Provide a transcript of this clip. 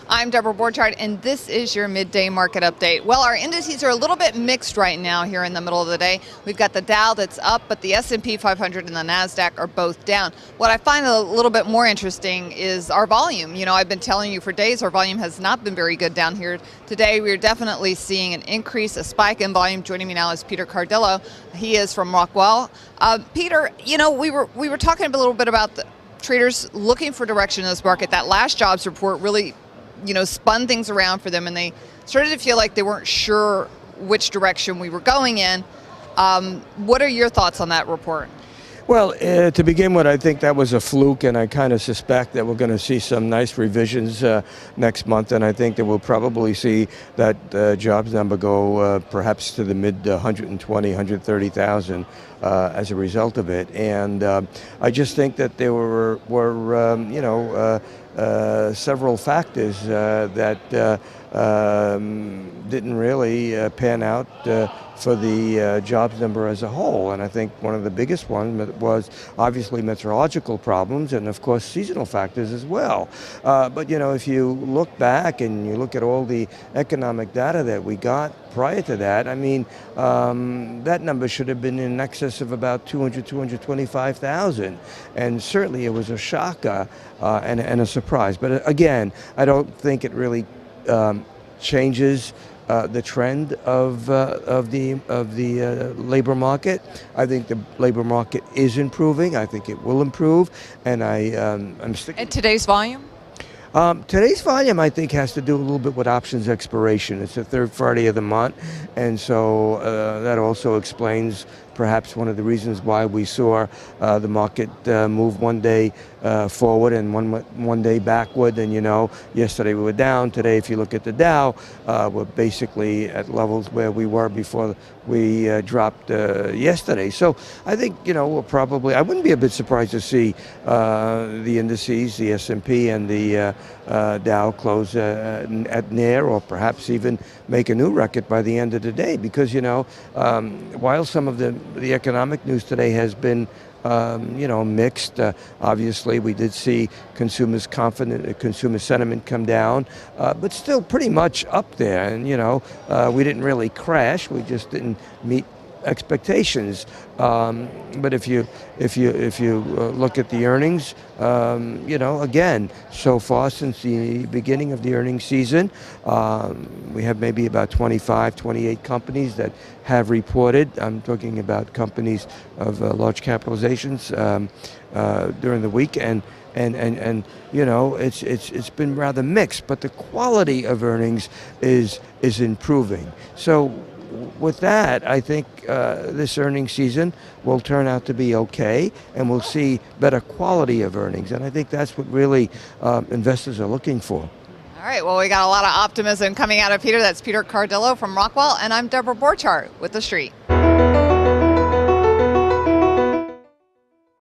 I'm Deborah Borchardt, and this is your midday market update. Well, our indices are a little bit mixed right now here in the middle of the day. We've got the Dow that's up, but the S&P 500 and the NASDAQ are both down. What I find a little bit more interesting is our volume. You know, I've been telling you for days our volume has not been very good down here. Today, we're definitely seeing an increase, a spike in volume. Joining me now is Peter Cardillo. He is from Rockwell. Peter, you know, we were talking a little bit about the traders looking for direction in this market. That last jobs report really spun things around for them, and they started to feel like they weren't sure which direction we were going in. What are your thoughts on that report? Well, to begin with, I think that was a fluke, and I kind of suspect that we're going to see some nice revisions next month, and I think that we'll probably see that jobs number go perhaps to the mid 120, 130,000 as a result of it. And I just think that there were several factors that didn't really pan out for the jobs number as a whole. And I think one of the biggest ones was obviously meteorological problems and, of course, seasonal factors as well. But, if you look back and you look at all the economic data that we got prior to that, I mean, that number should have been in excess of about 225,000. And certainly it was a shocker and a surprise. But again, I don't think it really changes the trend of the labor market. I think the labor market is improving. I think it will improve, and I'm sticking. And today's volume? Today's volume, I think, has to do a little bit with options expiration. It's the third Friday of the month, and so that also explains perhaps one of the reasons why we saw the market move one day forward and one day backward. And yesterday we were down. Today, if you look at the Dow, we're basically at levels where we were before we dropped yesterday. So I think we'll probably. I wouldn't be a bit surprised to see the indices, the S&P and the Dow close at near or perhaps even make a new record by the end of the day, because while some of the economic news today has been mixed. Obviously, we did see consumer sentiment come down, but still pretty much up there. And we didn't really crash; we just didn't meet expectations. But if you look at the earnings, again, so far since the beginning of the earnings season, we have maybe about 25, 28 companies that have reported. I'm talking about companies of large capitalizations during the week, and it's been rather mixed. But the quality of earnings is improving. So with that, I think this earnings season will turn out to be okay, and we'll see better quality of earnings. And I think that's what really investors are looking for. All right, well, we got a lot of optimism coming out of Peter. That's Peter Cardillo from Rockwell, and I'm Deborah Borchardt with The Street.